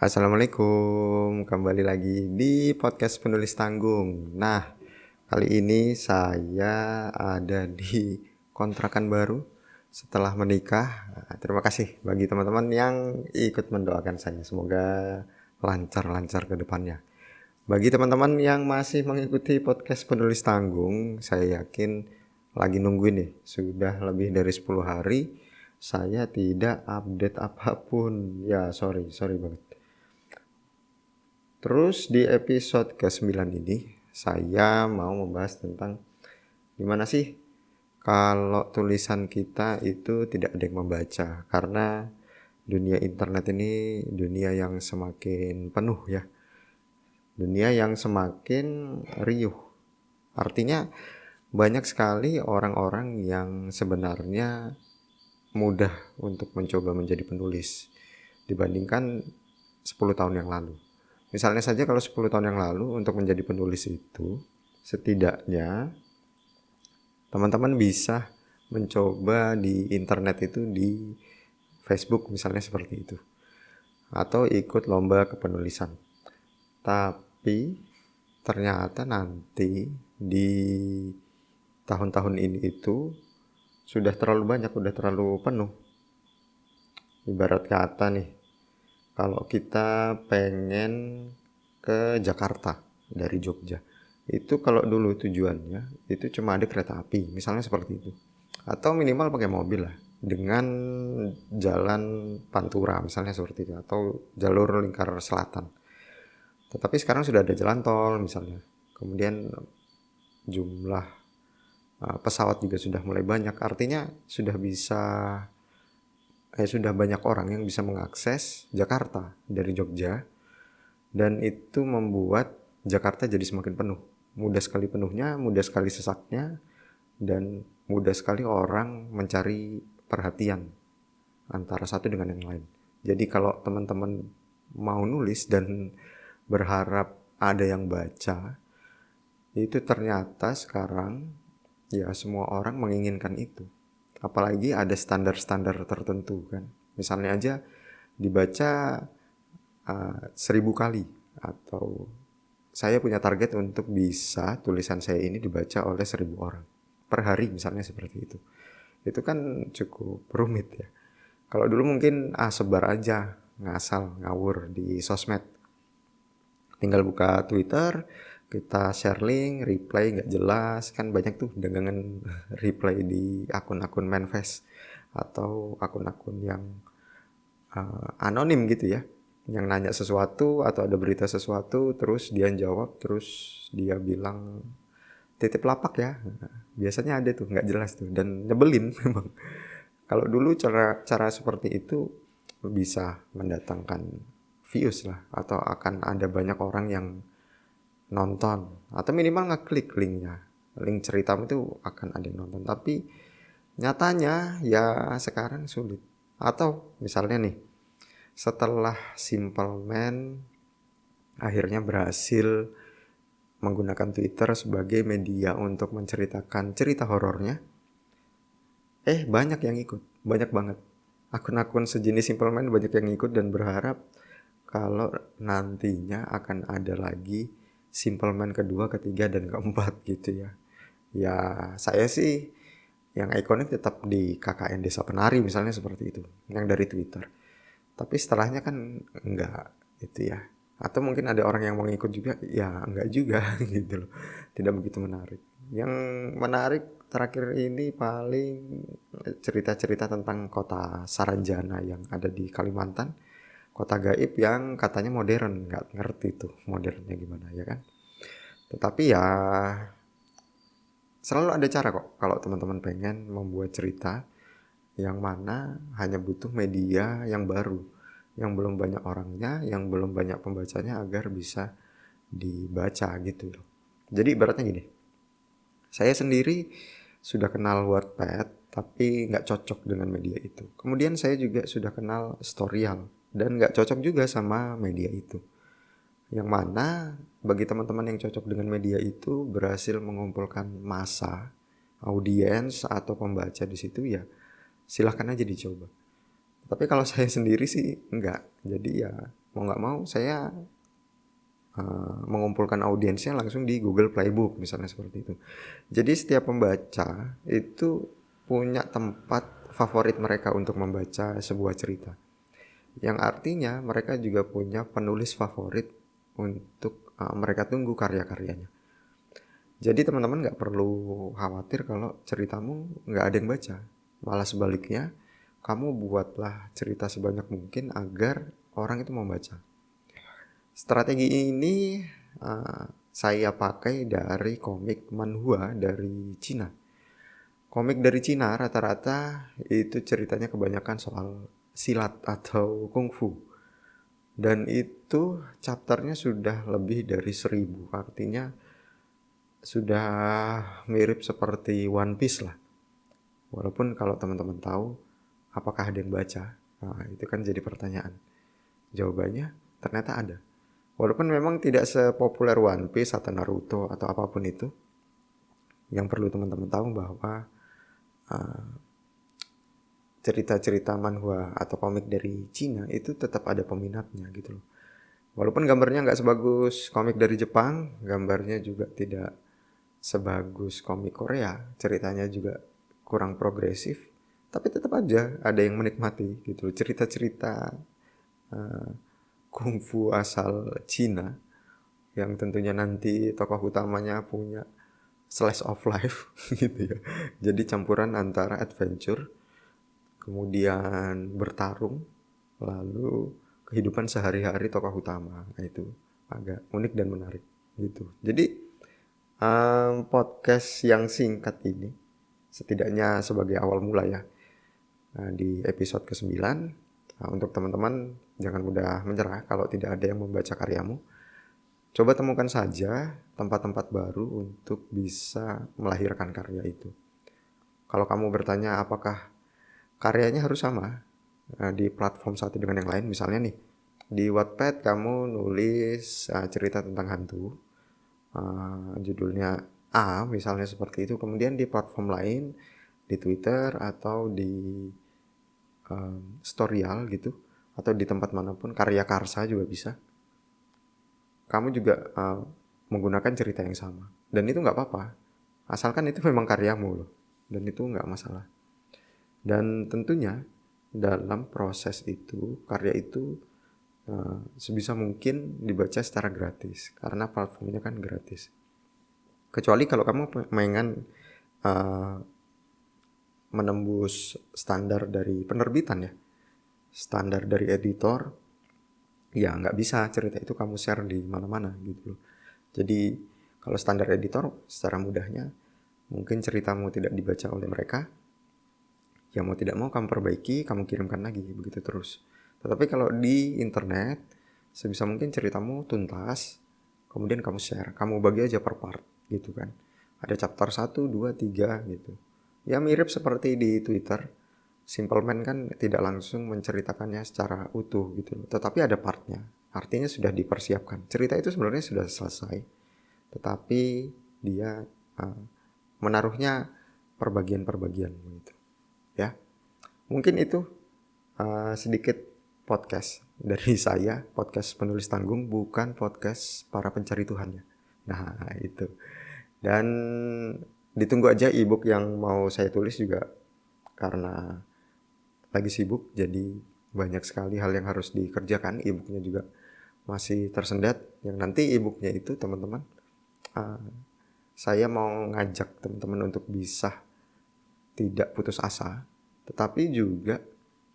Assalamualaikum, kembali lagi di podcast penulis tanggung. Nah, kali ini saya ada di kontrakan baru setelah menikah. Terima kasih bagi teman-teman yang ikut mendoakan saya. Semoga lancar-lancar ke depannya. Bagi teman-teman yang masih mengikuti podcast penulis tanggung, saya yakin lagi nungguin nih. Sudah lebih dari 10 hari saya tidak update apapun. Ya, sorry banget. Terus di episode ke-9 ini saya mau membahas tentang gimana sih kalau tulisan kita itu tidak ada yang membaca, karena dunia internet ini dunia yang semakin penuh ya. Dunia yang semakin riuh. Artinya banyak sekali orang-orang yang sebenarnya mudah untuk mencoba menjadi penulis dibandingkan 10 tahun yang lalu. Misalnya saja kalau 10 tahun yang lalu untuk menjadi penulis itu setidaknya teman-teman bisa mencoba di internet itu di Facebook misalnya seperti itu. Atau ikut lomba kepenulisan. Tapi ternyata nanti di tahun-tahun ini itu sudah terlalu banyak, sudah terlalu penuh. Ibarat kata nih, kalau kita pengen ke Jakarta dari Jogja, itu kalau dulu tujuannya itu cuma ada kereta api, misalnya seperti itu. Atau minimal pakai mobil lah, dengan jalan Pantura misalnya seperti itu, atau jalur lingkar selatan. Tetapi sekarang sudah ada jalan tol misalnya. Kemudian jumlah pesawat juga sudah mulai banyak, artinya sudah banyak orang yang bisa mengakses Jakarta dari Jogja, dan itu membuat Jakarta jadi semakin penuh. Mudah sekali penuhnya, mudah sekali sesaknya, dan mudah sekali orang mencari perhatian antara satu dengan yang lain. Jadi kalau teman-teman mau nulis dan berharap ada yang baca, itu ternyata sekarang ya semua orang menginginkan itu. Apalagi ada standar-standar tertentu kan. Misalnya aja dibaca 1000 kali, atau saya punya target untuk bisa tulisan saya ini dibaca oleh 1000 orang per hari misalnya seperti itu. Itu kan cukup rumit ya. Kalau dulu mungkin sebar aja, ngasal ngawur di sosmed. Tinggal buka Twitter, kita share link, reply nggak jelas, kan banyak tuh dagangan reply di akun-akun manifest atau akun-akun yang anonim gitu ya, yang nanya sesuatu atau ada berita sesuatu, terus dia jawab, terus dia bilang titip lapak ya. Biasanya ada tuh nggak jelas tuh dan nyebelin memang. Kalau dulu cara seperti itu bisa mendatangkan views lah, atau akan ada banyak orang yang nonton atau minimal ngeklik linknya, link ceritamu itu akan ada yang nonton. Tapi nyatanya ya sekarang sulit. Atau misalnya nih, setelah Simple Man akhirnya berhasil menggunakan Twitter sebagai media untuk menceritakan cerita horornya, banyak yang ikut, banyak banget. Akun-akun sejenis Simple Man banyak yang ikut dan berharap kalau nantinya akan ada lagi Simple Man kedua, ketiga, dan keempat gitu ya. Ya saya sih yang ikonik tetap di KKN Desa Penari misalnya seperti itu, yang dari Twitter. Tapi setelahnya kan enggak itu ya. Atau mungkin ada orang yang mau ngikut juga, ya enggak juga gitu loh. Tidak begitu menarik. Yang menarik terakhir ini paling cerita-cerita tentang kota Saranjana yang ada di Kalimantan. Kota gaib yang katanya modern, nggak ngerti tuh modernnya gimana ya kan. Tetapi ya selalu ada cara kok kalau teman-teman pengen membuat cerita yang mana hanya butuh media yang baru, yang belum banyak orangnya, yang belum banyak pembacanya agar bisa dibaca gitu loh. Jadi ibaratnya gini, saya sendiri sudah kenal Wattpad tapi nggak cocok dengan media itu. Kemudian saya juga sudah kenal Storyal dan nggak cocok juga sama media itu. Yang mana bagi teman-teman yang cocok dengan media itu berhasil mengumpulkan massa, audiens atau pembaca di situ, ya silahkan aja dicoba. Tapi kalau saya sendiri sih enggak. Jadi ya mau nggak mau saya mengumpulkan audiensnya langsung di Google Playbook misalnya seperti itu. Jadi setiap pembaca itu punya tempat favorit mereka untuk membaca sebuah cerita. Yang artinya mereka juga punya penulis favorit untuk mereka tunggu karya-karyanya. Jadi teman-teman nggak perlu khawatir kalau ceritamu nggak ada yang baca. Malah sebaliknya, kamu buatlah cerita sebanyak mungkin agar orang itu membaca. Strategi ini saya pakai dari komik manhwa dari Cina. Komik dari Cina rata-rata itu ceritanya kebanyakan soal silat atau kungfu. Dan itu chapternya sudah lebih dari 1000. Artinya sudah mirip seperti One Piece lah. Walaupun kalau teman-teman tahu apakah ada yang baca, nah, itu kan jadi pertanyaan. Jawabannya ternyata ada. Walaupun memang tidak sepopuler One Piece atau Naruto atau apapun itu, yang perlu teman-teman tahu bahwa cerita-cerita manhwa atau komik dari Cina itu tetap ada peminatnya gitu loh. Walaupun gambarnya nggak sebagus komik dari Jepang, gambarnya juga tidak sebagus komik Korea, ceritanya juga kurang progresif, tapi tetap aja ada yang menikmati gitu loh. Cerita-cerita kungfu asal Cina yang tentunya nanti tokoh utamanya punya slice of life gitu ya. Jadi campuran antara adventure, kemudian bertarung, lalu kehidupan sehari-hari tokoh utama. Nah, itu agak unik dan menarik gitu. Jadi podcast yang singkat ini setidaknya sebagai awal mula ya. Di episode ke-9 untuk teman-teman jangan mudah menyerah kalau tidak ada yang membaca karyamu. Coba temukan saja tempat-tempat baru untuk bisa melahirkan karya itu. Kalau kamu bertanya apakah karyanya harus sama di platform satu dengan yang lain, misalnya nih di Wattpad kamu nulis cerita tentang hantu, judulnya A misalnya seperti itu, kemudian di platform lain di Twitter atau di Storyal gitu atau di tempat manapun, Karya Karsa juga bisa, kamu juga menggunakan cerita yang sama dan itu nggak apa-apa asalkan itu memang karyamu loh, dan itu nggak masalah. Dan tentunya dalam proses itu karya itu sebisa mungkin dibaca secara gratis karena platformnya kan gratis. Kecuali kalau kamu pengen menembus standar dari penerbitan ya, standar dari editor, ya nggak bisa cerita itu kamu share di mana-mana gitu loh. Jadi kalau standar editor secara mudahnya mungkin ceritamu tidak dibaca oleh mereka, ya mau tidak mau kamu perbaiki, kamu kirimkan lagi, begitu terus. Tetapi kalau di internet sebisa mungkin ceritamu tuntas, kemudian kamu share, kamu bagi aja per part gitu kan. Ada chapter 1, 2, 3 gitu. Ya mirip seperti di Twitter. Simple Man kan tidak langsung menceritakannya secara utuh gitu loh, tetapi ada partnya. Artinya sudah dipersiapkan. Cerita itu sebenarnya sudah selesai, tetapi dia menaruhnya perbagian-perbagian gitu. Ya, mungkin itu sedikit podcast dari saya, podcast penulis tanggung, bukan podcast para pencari Tuhan ya. Nah, itu. Dan ditunggu aja ebook yang mau saya tulis juga, karena lagi sibuk jadi banyak sekali hal yang harus dikerjakan. Ebooknya juga masih tersendat, yang nanti ebooknya itu teman-teman saya mau ngajak teman-teman untuk bisa tidak putus asa, tetapi juga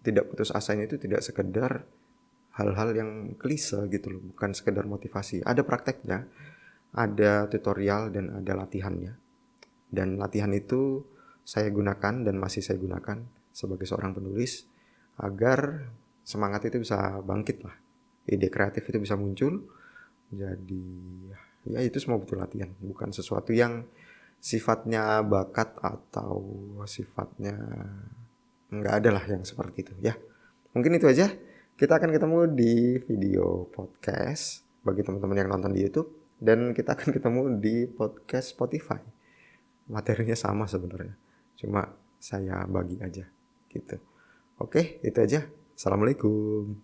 tidak putus asanya itu tidak sekedar hal-hal yang klise gitu loh, bukan sekedar motivasi. Ada prakteknya, ada tutorial dan ada latihannya. Dan latihan itu saya gunakan dan masih saya gunakan sebagai seorang penulis agar semangat itu bisa bangkit lah. Ide kreatif itu bisa muncul. Jadi ya itu semua butuh latihan, bukan sesuatu yang sifatnya bakat atau sifatnya nggak ada lah yang seperti itu ya. Mungkin itu aja. Kita akan ketemu di video podcast bagi teman-teman yang nonton di YouTube, dan kita akan ketemu di podcast Spotify. Materinya sama sebenarnya, cuma saya bagi aja gitu. Oke, itu aja. Assalamualaikum.